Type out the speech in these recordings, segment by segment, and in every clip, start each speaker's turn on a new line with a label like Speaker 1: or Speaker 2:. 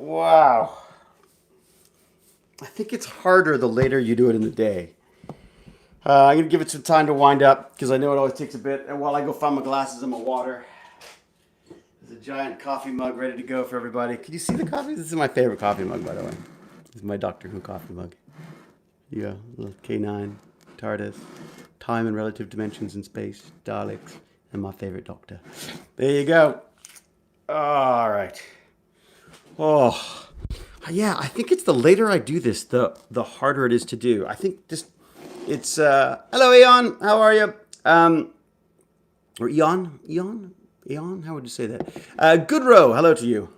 Speaker 1: Wow. I think it's harder the later you do it in the day. I'm going to give it some time to wind up because I know it always takes a bit. And while I go find my glasses and my water, there's a giant coffee mug ready to go for everybody. Can you see the coffee? This is my favorite coffee mug, by the way. This is my Doctor Who coffee mug. Yeah, little K9, TARDIS, time and relative dimensions in space, Daleks, and my favorite Doctor. There you go. All right. Oh, yeah. I think it's the later I do this, the harder it is to do. I think just it's. Hello, Eon. How are you? Or Eon. How would you say that? Goodrow. Hello to you.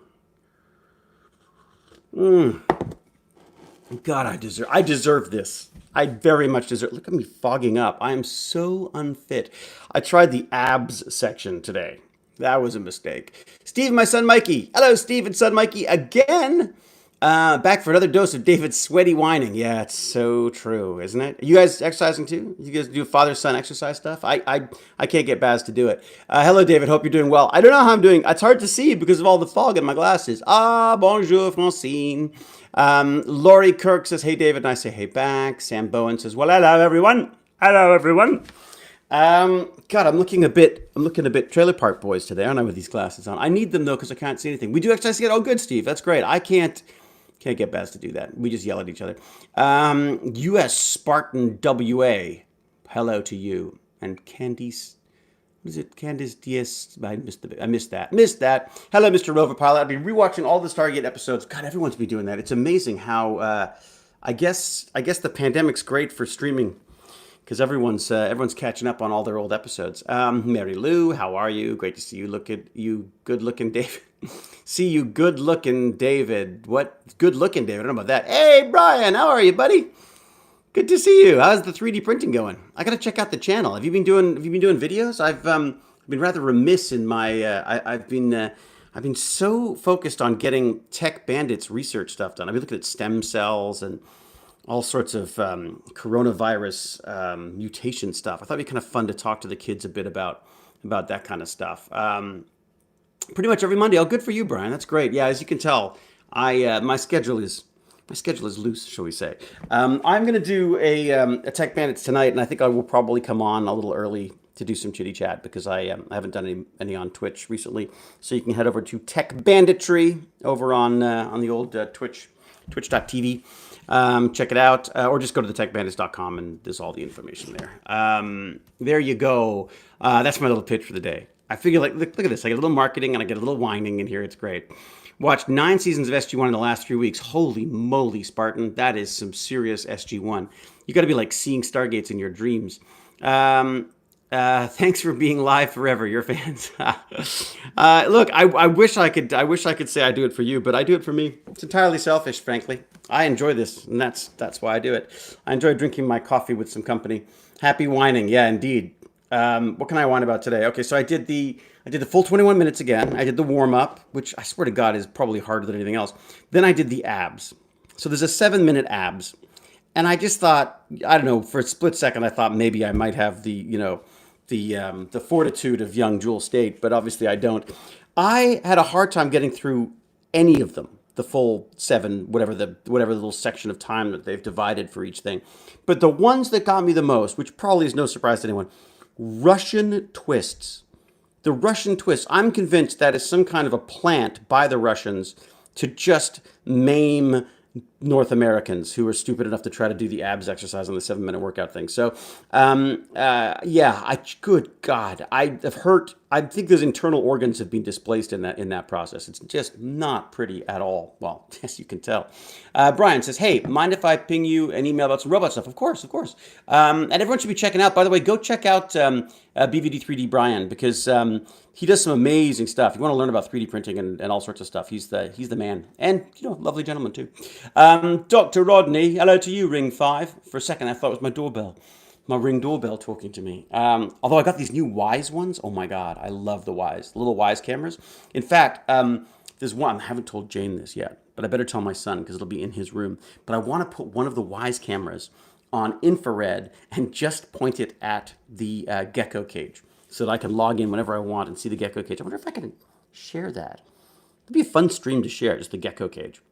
Speaker 1: God, I deserve this. I very much deserve. Look at me fogging up. I am so unfit. I tried the abs section today. That was a mistake. Steve, my son Mikey. Hello, Steve and son Mikey again. Back for another dose of David's sweaty whining. Yeah, it's so true, isn't it? You guys exercising too? You guys do father-son exercise stuff? I can't get Baz to do it. Hello, David. Hope you're doing well. I don't know how I'm doing. It's hard to see because of all the fog in my glasses. Bonjour, Francine. Laurie Kirk says, hey, David. And I say, hey, back. Sam Bowen says, well, hello, everyone. Hello, everyone. God, I'm looking a bit Trailer Park Boys today, aren't I, with these glasses on? I need them, though, because I can't see anything. We do exercise together. Oh, good, Steve. That's great. I can't get Baz to do that. We just yell at each other. U.S. Spartan WA. Hello to you. And Candice, what is it? Candice Diaz. I missed that. Hello, Mr. Rover Pilot. I've been rewatching all the Stargate episodes. God, everyone's been doing that. It's amazing how, I guess the pandemic's great for streaming because everyone's catching up on all their old episodes. Mary Lou, how are you? Great to see you. Look at you, good-looking David. See you, good-looking David. What? Good-looking David? I don't know about that. Hey, Brian, how are you, buddy? Good to see you. How's the 3D printing going? I got to check out the channel. Have you been doing videos? I've been rather remiss in my. I've been so focused on getting Tech Bandits research stuff done. I've been looking at stem cells and all sorts of coronavirus mutation stuff. I thought it'd be kind of fun to talk to the kids a bit about that kind of stuff. Pretty much every Monday. Oh, good for you, Brian. That's great. Yeah, as you can tell, my schedule is loose, shall we say? I'm going to do a Tech Bandits tonight, and I think I will probably come on a little early to do some chitty chat because I haven't done any on Twitch recently. So you can head over to Tech Banditry over on the old Twitch.tv. Check it out, or just go to thetechbandits.com and there's all the information there. There you go. That's my little pitch for the day. I figure, like, look at this. I get a little marketing and I get a little whining in here. It's great. Watched 9 seasons of SG1 in the last 3 weeks. Holy moly, Spartan. That is some serious SG1. You got to be like seeing Stargates in your dreams. Thanks for being live forever. Your fans. Look, I wish I could say I do it for you, but I do it for me. It's entirely selfish, frankly. I enjoy this, and that's why I do it. I enjoy drinking my coffee with some company. Happy whining. Yeah, indeed. What can I whine about today? Okay, so I did the full 21 minutes again. I did the warm-up, which I swear to God is probably harder than anything else. Then I did the abs. So there's a 7-minute abs. And I just thought, I don't know, for a split second, I thought maybe I might have the fortitude of young Jewel State, but obviously I don't. I had a hard time getting through any of them, the full 7, whatever the little section of time that they've divided for each thing. But the ones that got me the most, which probably is no surprise to anyone, Russian twists. The Russian twist. I'm convinced that is some kind of a plant by the Russians to just maim North Americans who are stupid enough to try to do the abs exercise on the 7-minute workout thing. So, good God, I've hurt. I think those internal organs have been displaced in that process. It's just not pretty at all. Well, yes, you can tell. Brian says, hey, mind if I ping you an email about some robot stuff? Of course. And everyone should be checking out, by the way, go check out BVD3D Brian, because he does some amazing stuff. You want to learn about 3D printing and all sorts of stuff. He's the man. And, lovely gentleman too. Dr. Rodney, hello to you, Ring 5. For a second, I thought it was my doorbell. My Ring doorbell talking to me. Although I got these new Wise ones. Oh my God, I love the Wise. The little Wise cameras. In fact, there's one. I haven't told Jane this yet, but I better tell my son because it'll be in his room. But I want to put one of the Wise cameras on infrared and just point it at the gecko cage so that I can log in whenever I want and see the gecko cage. I wonder if I can share that. It'd be a fun stream to share, just the gecko cage.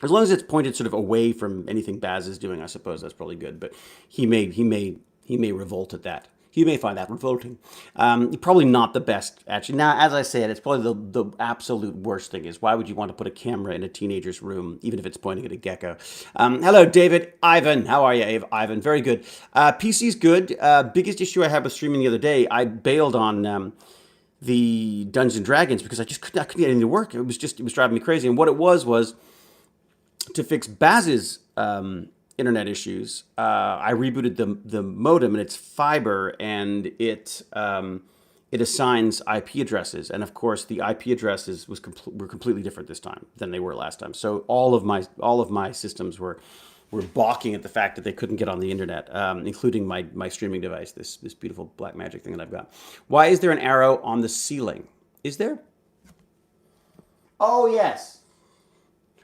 Speaker 1: As long as it's pointed sort of away from anything Baz is doing, I suppose that's probably good. But he may revolt at that. He may find that revolting. Probably not the best, actually. Now, as I said, it's probably the absolute worst thing is why would you want to put a camera in a teenager's room, even if it's pointing at a gecko? Hello, David. Ivan. How are you, Ivan? Very good. PC's good. Biggest issue I had with streaming the other day, I bailed on the Dungeons and Dragons because I couldn't get anything to work. It was driving me crazy. And what it was to fix Baz's internet issues, I rebooted the modem and it's fiber, and it assigns IP addresses, and of course the IP addresses were completely different this time than they were last time. So all of my systems were balking at the fact that they couldn't get on the internet, including my streaming device, this beautiful Blackmagic thing that I've got. Why is there an arrow on the ceiling? Is there? Oh yes.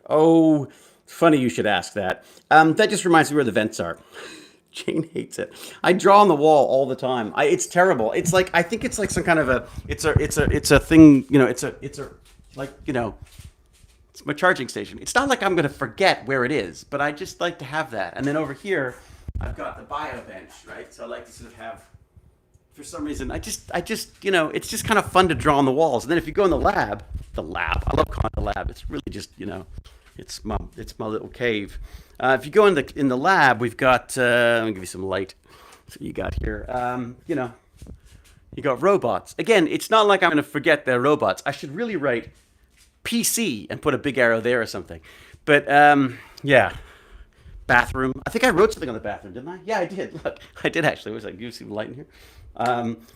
Speaker 1: Oh. Funny you should ask that. That just reminds me where the vents are. Jane hates it. I draw on the wall all the time. It's terrible. It's like I think it's like some kind of it's a thing. You know, it's like it's my charging station. It's not like I'm gonna forget where it is, but I just like to have that. And then over here, I've got the bio bench, right? So I like to sort of have. For some reason, I just it's just kind of fun to draw on the walls. And then if you go in the lab, I love calling it the lab. It's really just It's my little cave. If you go in the lab, we've got. Let me give you some light. That's what you got here. You got robots. Again, it's not like I'm going to forget they're robots. I should really write PC and put a big arrow there or something. But yeah, bathroom. I think I wrote something on the bathroom, didn't I? Yeah, I did. Look, I did actually. Was like, you see the light in here?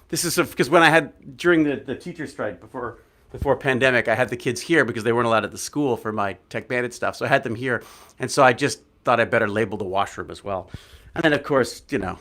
Speaker 1: This is because when I had during the teacher strike before pandemic, I had the kids here because they weren't allowed at the school for my Tech Bandit stuff. So I had them here. And so I just thought I'd better label the washroom as well. And then, of course, some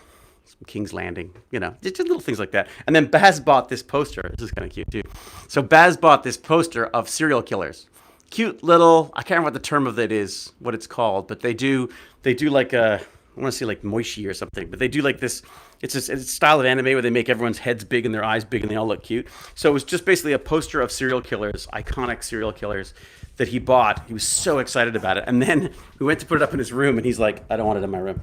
Speaker 1: King's Landing, just little things like that. And then Baz bought this poster. This is kind of cute, too. So Baz bought this poster of serial killers. Cute little, I can't remember what the term of it is, what it's called, but they do like I want to say like Moishi or something, but they do like this. It's a style of anime where they make everyone's heads big and their eyes big and they all look cute. So it was just basically a poster of serial killers, iconic serial killers that he bought. He was so excited about it. And then we went to put it up in his room and he's like, I don't want it in my room.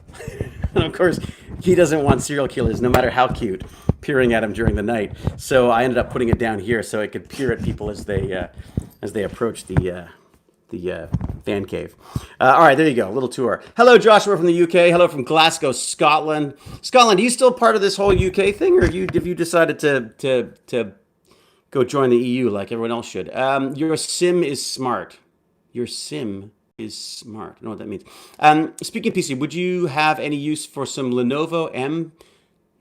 Speaker 1: And of course, he doesn't want serial killers, no matter how cute, peering at him during the night. So I ended up putting it down here so it could peer at people as they approach the fan cave. All right, there you go. A little tour. Hello, Joshua from the UK. Hello from Glasgow, Scotland. Scotland, are you still part of this whole UK thing, or have you decided to go join the EU like everyone else should? Your sim is smart. Your sim is smart. I don't know what that means. Speaking of PC, would you have any use for some Lenovo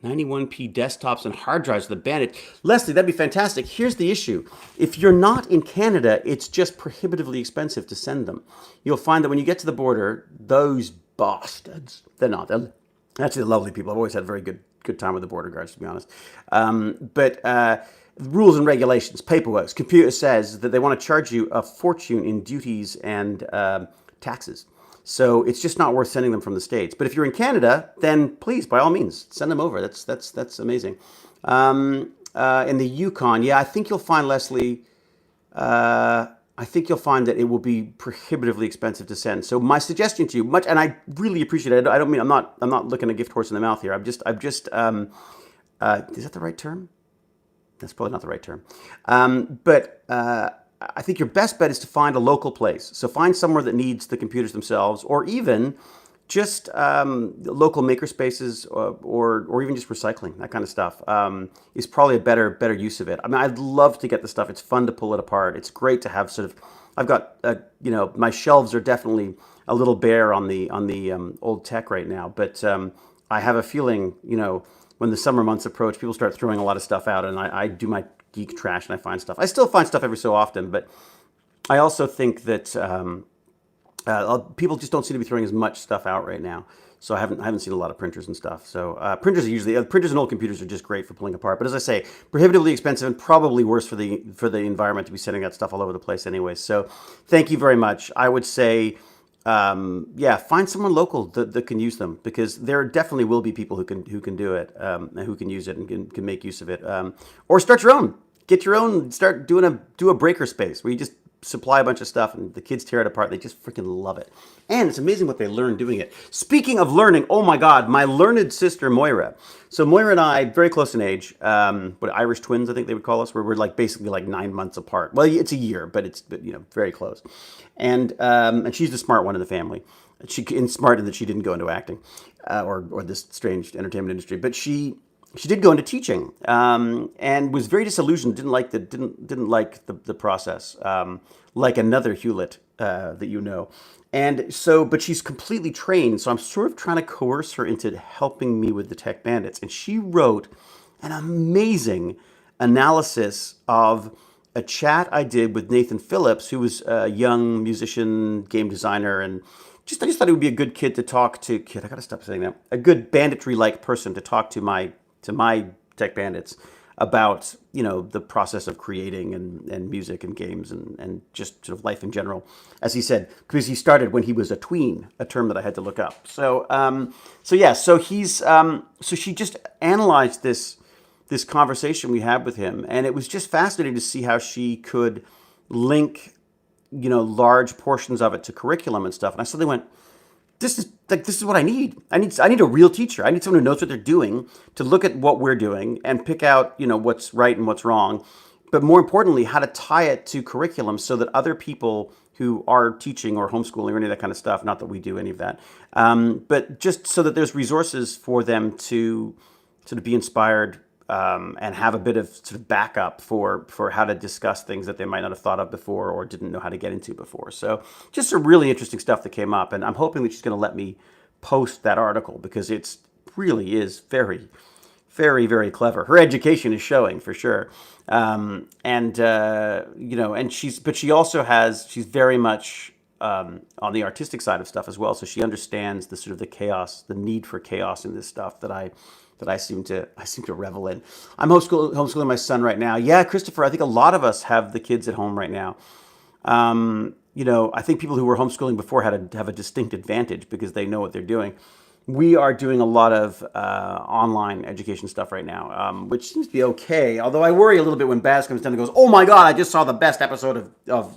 Speaker 1: M91P desktops and hard drives with the Bandit? Leslie, that'd be fantastic. Here's the issue. If you're not in Canada, it's just prohibitively expensive to send them. You'll find that when you get to the border, those bastards, they're not. They're actually lovely people. I've always had a very good time with the border guards, to be honest. But rules and regulations, paperwork, computer says that they want to charge you a fortune in duties and taxes. So it's just not worth sending them from the States. But if you're in Canada, then please, by all means, send them over. That's amazing. In the Yukon, yeah, I think you'll find, Leslie, I think you'll find that it will be prohibitively expensive to send. So my suggestion to you, and I really appreciate it. I don't mean I'm not looking a gift horse in the mouth here. Is that the right term? That's probably not the right term. But I think your best bet is to find a local place. So find somewhere that needs the computers themselves, or even just local maker spaces, or even just recycling, that kind of stuff is probably a better use of it. I mean, I'd love to get the stuff. It's fun to pull it apart. It's great to have sort of. I've got my shelves are definitely a little bare on the old tech right now, but I have a feeling when the summer months approach, people start throwing a lot of stuff out, and I do my geek trash and I find stuff. I still find stuff every so often, but I also think that people just don't seem to be throwing as much stuff out right now. So I haven't seen a lot of printers and stuff. So printers and old computers are just great for pulling apart. But as I say, prohibitively expensive and probably worse for the environment to be sending that stuff all over the place anyway. So thank you very much. I would say, find someone local that can use them, because there definitely will be people who can do it, and who can use it and can make use of it. Or start your own. Get your own. Do a breaker space where you just supply a bunch of stuff, and the kids tear it apart. They just freaking love it. And it's amazing what they learn doing it. Speaking of learning, oh my God, my learned sister Moira. So Moira and I, very close in age, what Irish twins, I think they would call us, where we're like basically like 9 months apart. Well, it's a year, but it's very close. And she's the smart one in the family. She and smart in that she didn't go into acting, or this strange entertainment industry, but she did go into teaching, and was very disillusioned. Didn't like the process, like another Hewlett that you know. And so, but she's completely trained. So I'm sort of trying to coerce her into helping me with the Tech Bandits. And she wrote an amazing analysis of a chat I did with Nathan Phillips, who was a young musician, game designer, and I just thought he would be a good kid to talk to. Kid, I gotta stop saying that. A good banditry-like person to talk to my Tech Bandits about the process of creating and music and games and just sort of life in general, as he said, because he started when he was a tween, a term that I had to look up. So she just analyzed this conversation we had with him, and it was just fascinating to see how she could link large portions of it to curriculum and stuff. And I suddenly went, this is what I need. I need a real teacher. I need someone who knows what they're doing to look at what we're doing and pick out, what's right and what's wrong. But more importantly, how to tie it to curriculum so that other people who are teaching or homeschooling or any of that kind of stuff, not that we do any of that, but just so that there's resources for them to sort of be inspired, and have a bit of sort of backup for how to discuss things that they might not have thought of before or didn't know how to get into before. So just some really interesting stuff that came up, and I'm hoping that she's going to let me post that article because it's really is very, very, very clever. Her education is showing for sure, and she's very much on the artistic side of stuff as well. So she understands the sort of the chaos, the need for chaos in this stuff that I seem to revel in. I'm homeschooling my son right now. Yeah, Christopher, I think a lot of us have the kids at home right now. I think people who were homeschooling before have a distinct advantage because they know what they're doing. We are doing a lot of online education stuff right now, which seems to be okay. Although I worry a little bit when Baz comes down and goes, "Oh my God, I just saw the best episode of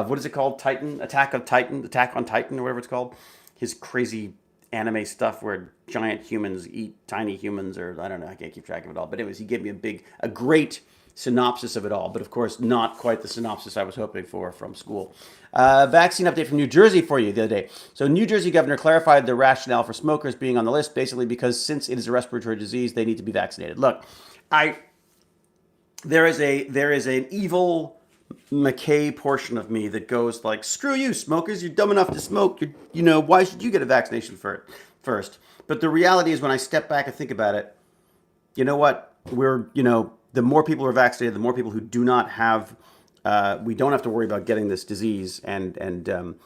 Speaker 1: what is it called? Attack on Titan, or whatever it's called." His crazy anime stuff where giant humans eat tiny humans, or I don't know, I can't keep track of it all. But anyways, he gave me a great synopsis of it all, but of course not quite the synopsis I was hoping for from school. Vaccine update from New Jersey for you the other day. So New Jersey governor clarified the rationale for smokers being on the list, basically because since it is a respiratory disease, they need to be vaccinated. Look, there is an evil McKay portion of me that goes like, screw you, smokers, you're dumb enough to smoke. Why should you get a vaccination for it first? But the reality is when I step back and think about it, you know what? The more people are vaccinated, the more people who do not have, we don't have to worry about getting this disease and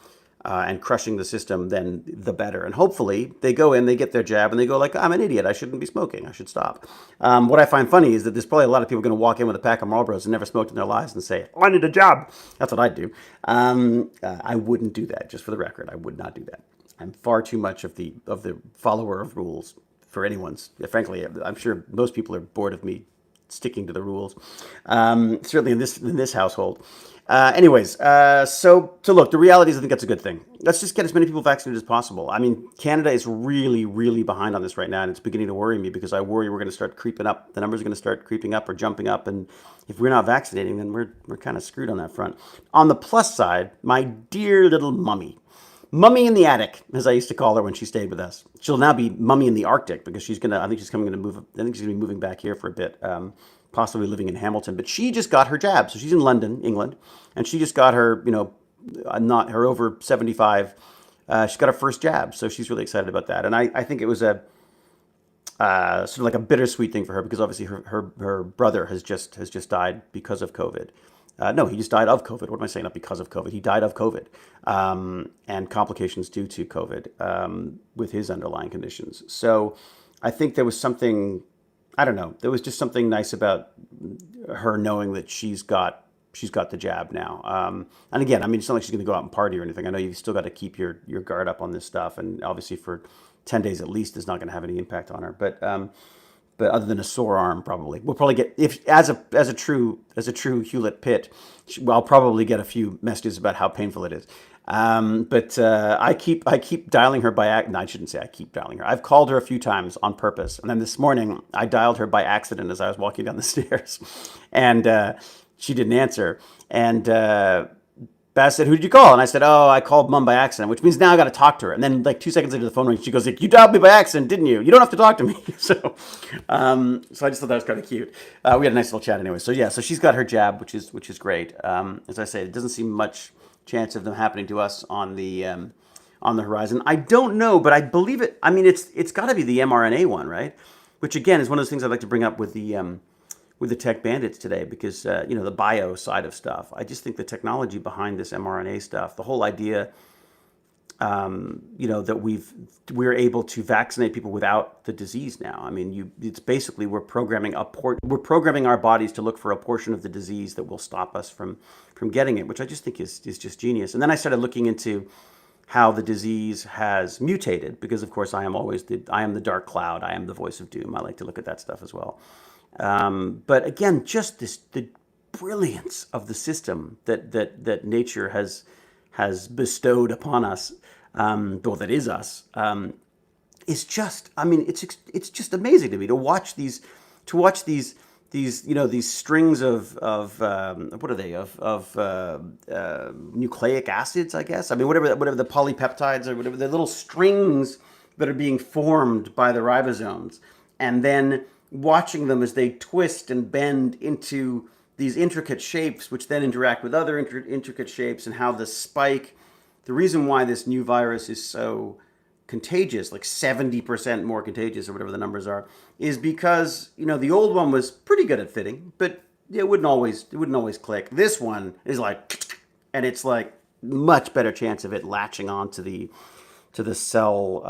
Speaker 1: crushing the system, then the better. And hopefully they go in, they get their jab, and they go like, I'm an idiot. I shouldn't be smoking. I should stop. What I find funny is that there's probably a lot of people going to walk in with a pack of Marlboros and never smoked in their lives and say, I need a job. That's what I'd do. I wouldn't do that, just for the record. I would not do that. I'm far too much of the follower of rules for anyone's. Frankly, I'm sure most people are bored of me sticking to the rules. Certainly in this household. So look, the reality is I think that's a good thing. Let's just get as many people vaccinated as possible. I mean, Canada is really, really behind on this right now, and it's beginning to worry me because I worry we're going to start creeping up. The numbers are going to start creeping up or jumping up, and if we're not vaccinating, then we're kind of screwed on that front. On the plus side, my dear little mummy in the attic, as I used to call her when she stayed with us. She'll now be Mummy in the Arctic because I think she's going to be moving back here for a bit, possibly living in Hamilton. But she just got her jab. So she's in London, England, and she just got her, not her over 75. She got her first jab. So she's really excited about that. And I think it was a sort of like a bittersweet thing for her because obviously her brother has just died because of COVID. No, he just died of COVID. What am I saying? Not because of COVID. He died of COVID and complications due to COVID with his underlying conditions. So I think there was something, I don't know, there was just something nice about her knowing that she's got the jab now. And again, I mean, it's not like she's going to go out and party or anything. I know you've still got to keep your guard up on this stuff. And obviously for 10 days at least is not going to have any impact on her. But but other than a sore arm, probably we'll probably get if as a true Hewlett Pit, I'll probably get a few messages about how painful it is. But I keep dialing her by no, I shouldn't say I keep dialing her. I've called her a few times on purpose, and then this morning I dialed her by accident as I was walking down the stairs, and she didn't answer. And Baz said, "Who did you call?" And I said, "Oh, I called Mom by accident," which means now I got to talk to her. And then like 2 seconds later, the phone rings. She goes, like, "You dialed me by accident, didn't you? You don't have to talk to me." So I just thought that was kind of cute. We had a nice little chat anyway. So yeah, so she's got her jab, which is great. As I say, it doesn't seem much chance of them happening to us on the horizon. I don't know, but I believe it. I mean, it's got to be the mRNA one, right? Which again is one of those things I'd like to bring up with the tech bandits today, because the bio side of stuff. I just think the technology behind this mRNA stuff, the whole idea, that we're able to vaccinate people without the disease now. I mean, it's basically we're programming our bodies to look for a portion of the disease that will stop us from getting it, which I just think is just genius. And then I started looking into how the disease has mutated, because of course I am the dark cloud, I am the voice of doom. I like to look at that stuff as well. But again, just the brilliance of the system that nature has bestowed upon us, or that is us, is just. I mean, it's just amazing to me to watch these strings of what are they of nucleic acids, I guess. I mean, whatever the polypeptides or whatever the little strings that are being formed by the ribosomes, and then watching them as they twist and bend into these intricate shapes, which then interact with other intricate shapes, and how the reason why this new virus is so contagious, like 70% more contagious or whatever the numbers are, is because, the old one was pretty good at fitting, but it wouldn't always click. This one is like, and it's like much better chance of it latching on to the cell,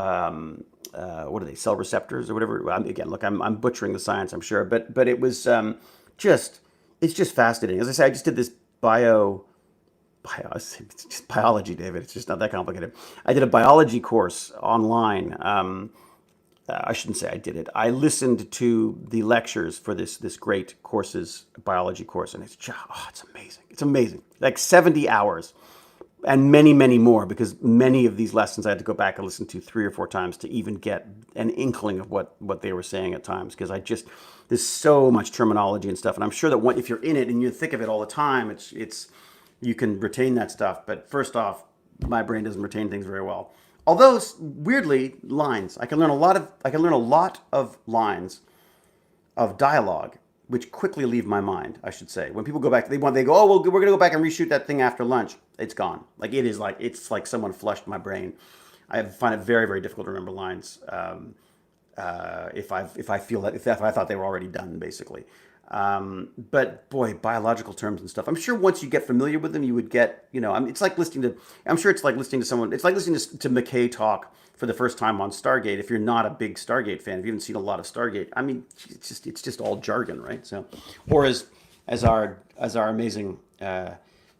Speaker 1: what are they, cell receptors or whatever. Again, look, I'm butchering the science, I'm sure, but it was it's just fascinating. As I say, I just did this it's just biology, David. It's just not that complicated. I did a biology course online. I shouldn't say I did it. I listened to the lectures for this great biology course, and it's amazing. It's amazing. Like 70 hours. And many, many more, because many of these lessons I had to go back and listen to 3 or 4 times to even get an inkling of what they were saying at times. Because there's so much terminology and stuff, and I'm sure that if you're in it and you think of it all the time, it's you can retain that stuff. But first off, my brain doesn't retain things very well. Although weirdly, lines, I can learn a lot of lines of dialogue, which quickly leave my mind, I should say. When people go back, they go, oh, well, we're going to go back and reshoot that thing after lunch. It's gone. It's like someone flushed my brain. I find it very, very difficult to remember lines if I thought they were already done, basically. But boy, biological terms and stuff. I'm sure once you get familiar with them, you would get, it's like listening to. I'm sure it's like listening to someone. It's like listening to McKay talk for the first time on Stargate. If you're not a big Stargate fan, if you haven't seen a lot of Stargate, I mean, it's just all jargon, right? So, or as our amazing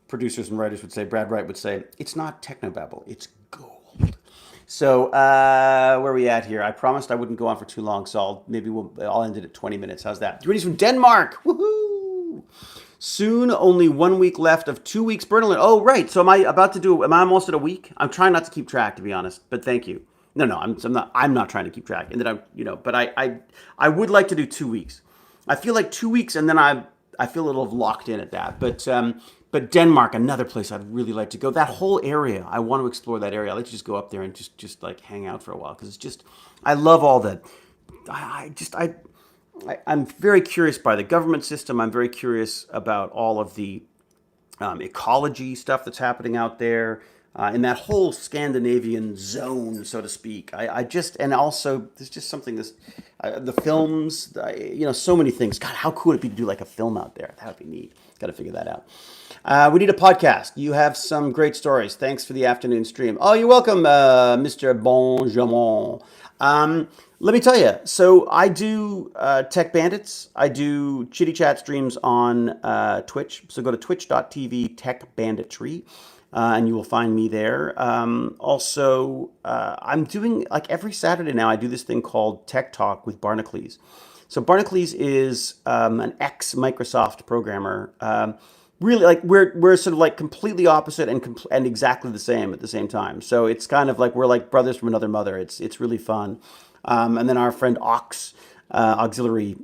Speaker 1: producers and writers would say, Brad Wright would say, it's not technobabble, it's gold. So where are we at here? I promised I wouldn't go on for too long, so I'll end it at 20 minutes. How's that? Greetings from Denmark. Woohoo! Soon, only 1 week left of 2 weeks Burn&Learn. Oh, right. So am I almost at a week? I'm trying not to keep track, to be honest. But thank you. No, I'm not trying to keep track. And then but I would like to do 2 weeks. I feel like 2 weeks, and then I feel a little locked in at that. But Denmark, another place I'd really like to go. That whole area, I want to explore that area. I'd like to just go up there and just like hang out for a while, because it's just, I love all that. I'm very curious by the government system. I'm very curious about all of the ecology stuff that's happening out there in that whole Scandinavian zone, so to speak. And also there's just something the films, so many things. God, how cool would it be to do like a film out there? That would be neat. Got to figure that out. We need a podcast. You have some great stories. Thanks for the afternoon stream. Oh, you're welcome, Mr. Bonjamin. Let me tell you, so I do Tech Bandits. I do Chitty Chat streams on Twitch. So go to twitch.tv Tech Banditry, and you will find me there. Also, I'm doing, like every Saturday now, I do this thing called Tech Talk with Barnacles. So Barnacules is an ex-Microsoft programmer. Really, like we're sort of like completely opposite and exactly the same at the same time. So it's kind of like we're like brothers from another mother. It's really fun. And then our friend Auxiliary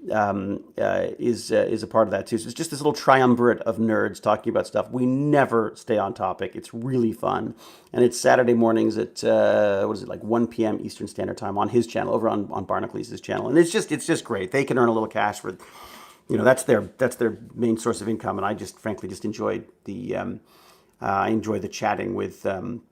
Speaker 1: is a part of that too. So it's just this little triumvirate of nerds talking about stuff. We never stay on topic. It's really fun, and it's Saturday mornings at what is it, like 1 p.m. Eastern Standard Time on his channel, over on Barnacules' channel, and it's just great. They can earn a little cash for, that's their main source of income, and I just frankly just enjoyed the I enjoy the chatting with. Some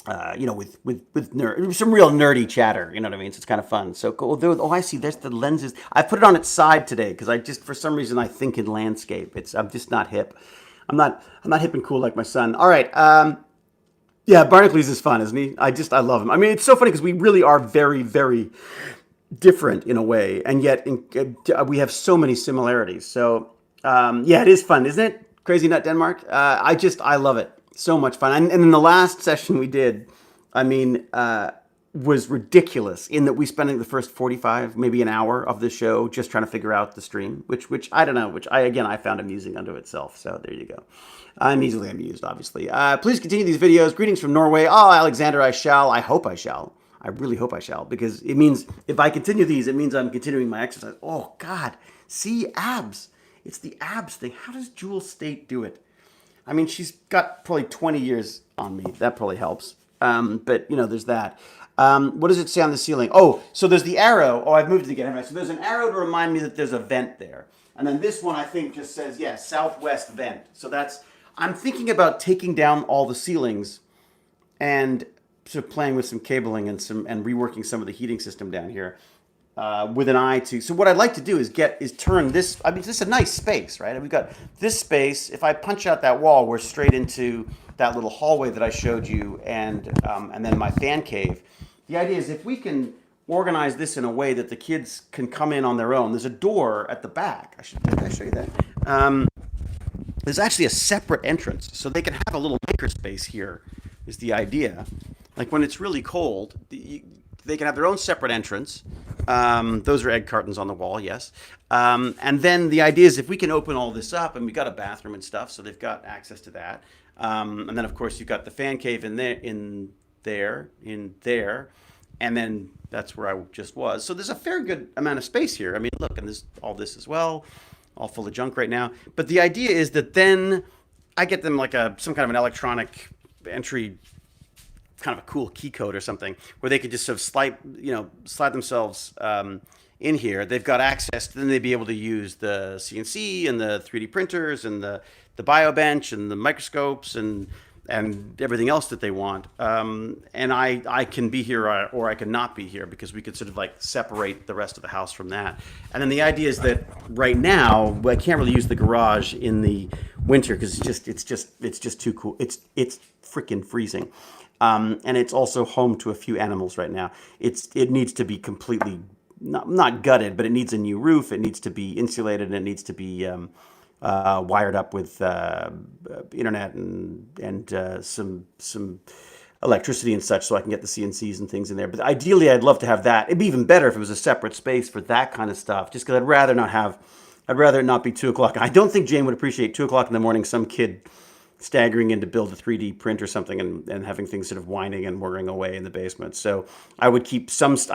Speaker 1: real nerdy chatter. You know what I mean? So it's kind of fun. So cool. Oh, I see. There's the lenses. I put it on its side today because I just, for some reason, I think in landscape. I'm just not hip. I'm not hip and cool like my son. All right. Yeah, Barnacules is fun, isn't he? I love him. I mean, it's so funny because we really are very, very different in a way, and yet we have so many similarities. So yeah, it is fun, isn't it? Crazy Nut Denmark. I love it. So much fun. And in the last session we did, I mean, was ridiculous in that we spent the first 45, maybe an hour of the show just trying to figure out the stream, which I don't know, which I found amusing unto itself. So there you go. I'm easily amused, obviously. Please continue these videos. Greetings from Norway. Oh, Alexander, I shall. I hope I shall. I really hope I shall, because it means if I continue these, it means I'm continuing my exercise. Oh, God. See, abs. It's the abs thing. How does Jewel State do it? I mean, she's got probably 20 years on me. That probably helps. But, there's that. What does it say on the ceiling? Oh, so there's the arrow. Oh, I've moved it again. Haven't I? So there's an arrow to remind me that there's a vent there. And then this one, I think, just says, yeah, southwest vent. So I'm thinking about taking down all the ceilings and sort of playing with some cabling and reworking some of the heating system down here. With an eye to, so what I'd like to do is turn this. I mean, this is a nice space, right? We've got this space. If I punch out that wall, we're straight into that little hallway that I showed you, and then my fan cave. The idea is if we can organize this in a way that the kids can come in on their own. There's a door at the back. Did I show you that? There's actually a separate entrance, so they can have a little maker space here. Is the idea? Like when it's really cold, they can have their own separate entrance. Those are egg cartons on the wall, yes. And then the idea is if we can open all this up, and we've got a bathroom and stuff, so they've got access to that. And then of course you've got the fan cave in there, and then that's where I just was. So there's a fair good amount of space here. I mean, look, and there's all this as well, all full of junk right now. But the idea is that then I get them like some kind of an electronic entry, kind of a cool key code or something, where they could just sort of slide themselves in here. They've got access, then they'd be able to use the CNC and the 3D printers and the BioBench and the microscopes and everything else that they want. And I can be here or I can not be here, because we could sort of like separate the rest of the house from that. And then the idea is that right now I can't really use the garage in the winter because it's just too cool. It's freaking freezing. And it's also home to a few animals right now. It needs to be completely not gutted, but it needs a new roof. It needs to be insulated, and it needs to be wired up with internet and some electricity and such, so I can get the CNCs and things in there. But ideally, I'd love to have that. It'd be even better if it was a separate space for that kind of stuff, just because I'd rather it not be 2 o'clock. I don't think Jane would appreciate 2 o'clock in the morning some kid staggering in to build a 3D print or something and having things sort of whining and whirring away in the basement. So I would keep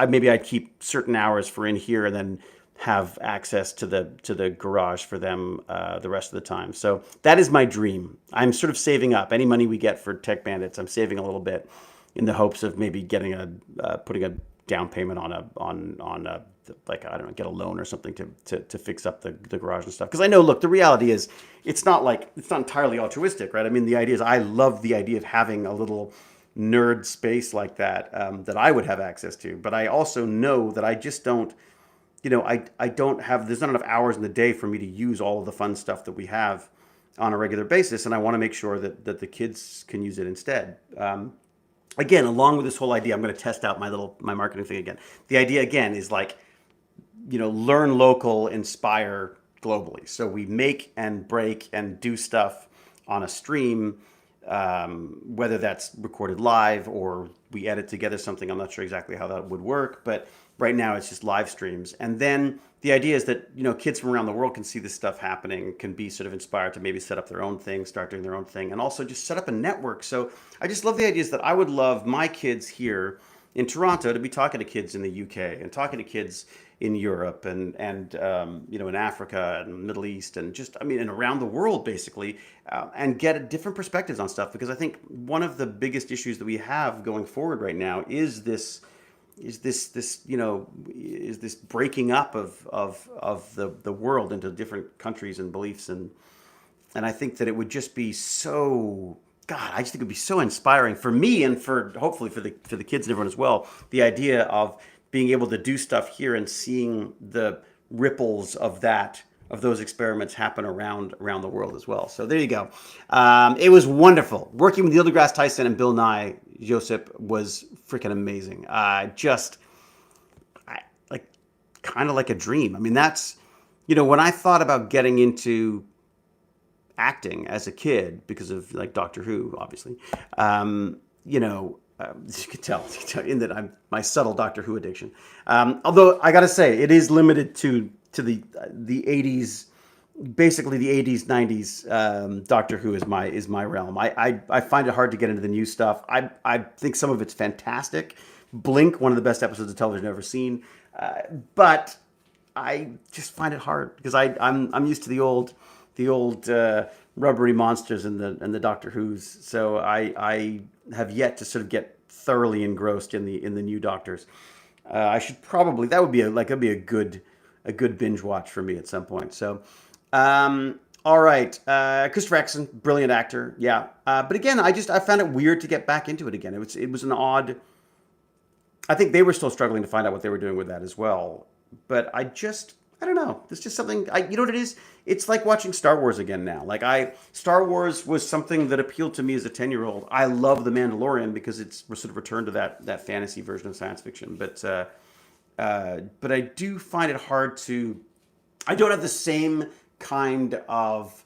Speaker 1: maybe I'd keep certain hours for in here and then have access to the garage for them the rest of the time. So that is my dream. I'm sort of saving up any money we get for Tech Bandits. I'm saving a little bit in the hopes of maybe getting putting a down payment on a like, I don't know, get a loan or something to fix up the garage and stuff. Because I know, look, the reality is it's not entirely altruistic, right? I mean, the idea is I love the idea of having a little nerd space like that that I would have access to. But I also know that I just don't, I don't have, there's not enough hours in the day for me to use all of the fun stuff that we have on a regular basis. And I want to make sure that the kids can use it instead. Again, along with this whole idea, I'm going to test out my marketing thing again. The idea, again, is like, learn local, inspire globally. So we make and break and do stuff on a stream whether that's recorded live or we edit together something. I'm not sure exactly how that would work, but right now it's just live streams. And then the idea is that, kids from around the world can see this stuff happening, can be sort of inspired to maybe set up their own thing, start doing their own thing, and also just set up a network. So I just love the ideas that I would love my kids here in Toronto to be talking to kids in the UK and talking to kids in Europe and in Africa and Middle East and just and around the world basically, and get different perspectives on stuff, because I think one of the biggest issues that we have going forward right now is this breaking up of the world into different countries and beliefs, and I think that it would just be so, God, I just think it would be so inspiring for me and for hopefully for the kids and everyone as well. The idea of being able to do stuff here and seeing the ripples of those experiments happen around the world as well. So there you go. It was wonderful working with Neil deGrasse Tyson and Bill Nye. Joseph was freaking amazing. Like kind of like a dream. I mean, that's when I thought about getting into acting as a kid because of like Doctor Who, obviously. You can tell in that I'm my subtle Doctor Who addiction. Although I got to say, it is limited to the 80s, basically the 80s, 90s. Doctor Who is my realm. I find it hard to get into the new stuff. I think some of it's fantastic. Blink, one of the best episodes of television I've ever seen, but I just find it hard because I'm used to the old rubbery monsters and the Doctor Who's. So I have yet to sort of get thoroughly engrossed in the new Doctors. I should probably, that'd be a good binge watch for me at some point. So, all right, Christopher Eccleston, brilliant actor, yeah. But again, I found it weird to get back into it again. It was an odd. I think they were still struggling to find out what they were doing with that as well. But I don't know. There's just something. You know what it is? It's like watching Star Wars again now. Star Wars was something that appealed to me as a 10-year-old. I love The Mandalorian because it's sort of returned to that fantasy version of science fiction. But I do find it hard to. I don't have the same kind of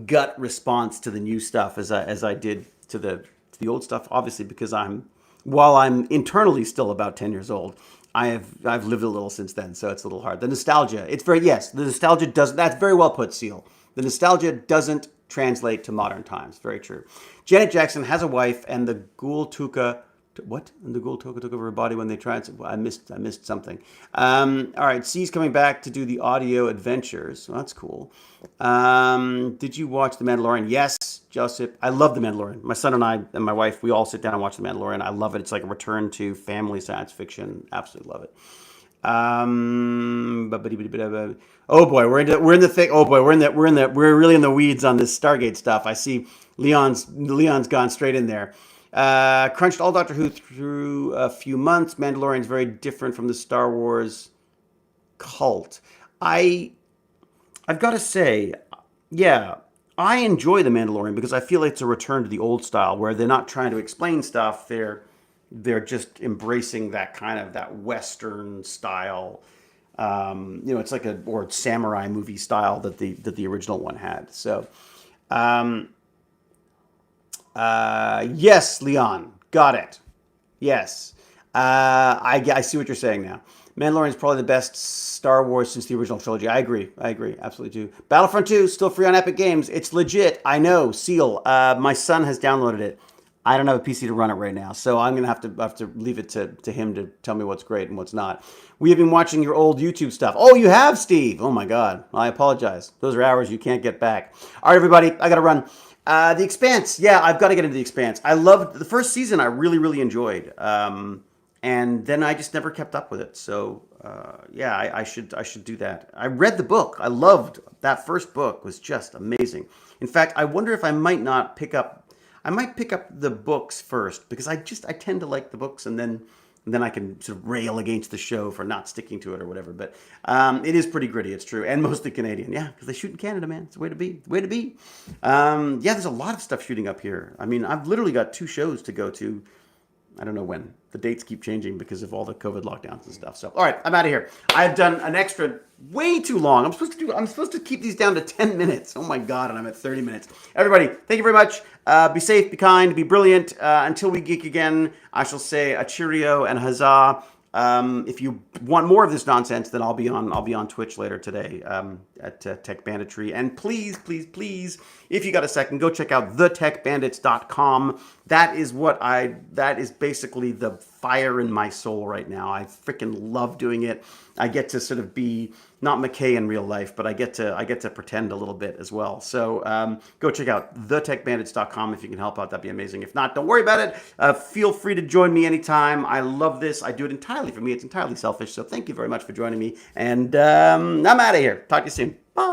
Speaker 1: gut response to the new stuff as I did to the old stuff. Obviously, because while I'm internally still about 10 years old, I've lived a little since then, so it's a little hard. The nostalgia, the nostalgia doesn't, that's very well put, Seal. The nostalgia doesn't translate to modern times. Very true. Janet Jackson has a wife, and the Ghoul Tuka, what? And the Ghoul Tuka took over her body when they tried. I missed something. All right, C's coming back to do the audio adventures. Well, that's cool. Did you watch The Mandalorian? Yes, Joseph. I love The Mandalorian. My son and I and my wife, we all sit down and watch The Mandalorian. I love it. It's like a return to family science fiction. Absolutely love it. Oh boy, we're in the thick. Oh boy, we're really in the weeds on this Stargate stuff. I see Leon's gone straight in there. Crunched all Doctor Who through a few months. Mandalorian's very different from the Star Wars cult. I've got to say, yeah, I enjoy The Mandalorian because I feel like it's a return to the old style where they're not trying to explain stuff. They're just embracing that Western style. It's like or samurai movie style that the original one had. So, yes, Leon, got it. Yes, I see what you're saying now. Mandalorian is probably the best Star Wars since the original trilogy. I agree, absolutely too. Battlefront 2 still free on Epic Games. It's legit. I know. Seal. My son has downloaded it. I don't have a PC to run it right now, so I'm gonna have to leave it to him to tell me what's great and what's not. We have been watching your old YouTube stuff. Oh, you have, Steve. Oh my God. I apologize. Those are hours you can't get back. All right, everybody. I gotta run. The Expanse. Yeah, I've got to get into The Expanse. I loved the first season. I really, really enjoyed. And then I just never kept up with it. So yeah, I should do that. I read the book. I loved that first book. Was just amazing. In fact, I wonder if I might not pick up. I might pick up the books first because I tend to like the books, and then I can sort of rail against the show for not sticking to it or whatever. But it is pretty gritty. It's true, and mostly Canadian. Yeah, because they shoot in Canada, man. It's the way to be. The way to be. Yeah, there's a lot of stuff shooting up here. I mean, I've literally got 2 shows to go to I don't know when. The dates keep changing because of all the COVID lockdowns and stuff. So, all right, I'm out of here. I've done an extra way too long. I'm supposed to keep these down to 10 minutes. Oh my God, and I'm at 30 minutes. Everybody, thank you very much. Be safe, be kind, be brilliant. Until we geek again, I shall say a cheerio and a huzzah. If you want more of this nonsense, then I'll be on Twitch later today at Tech Banditry. And please, please, please, if you got a second, go check out thetechbandits.com. That is basically the fire in my soul right now. I freaking love doing it. I get to sort of be not McKay in real life, but I get to pretend a little bit as well. So go check out thetechbandits.com if you can help out. That'd be amazing. If not, don't worry about it. Feel free to join me anytime. I love this. I do it entirely for me. It's entirely selfish. So thank you very much for joining me. And I'm out of here. Talk to you soon. Bye.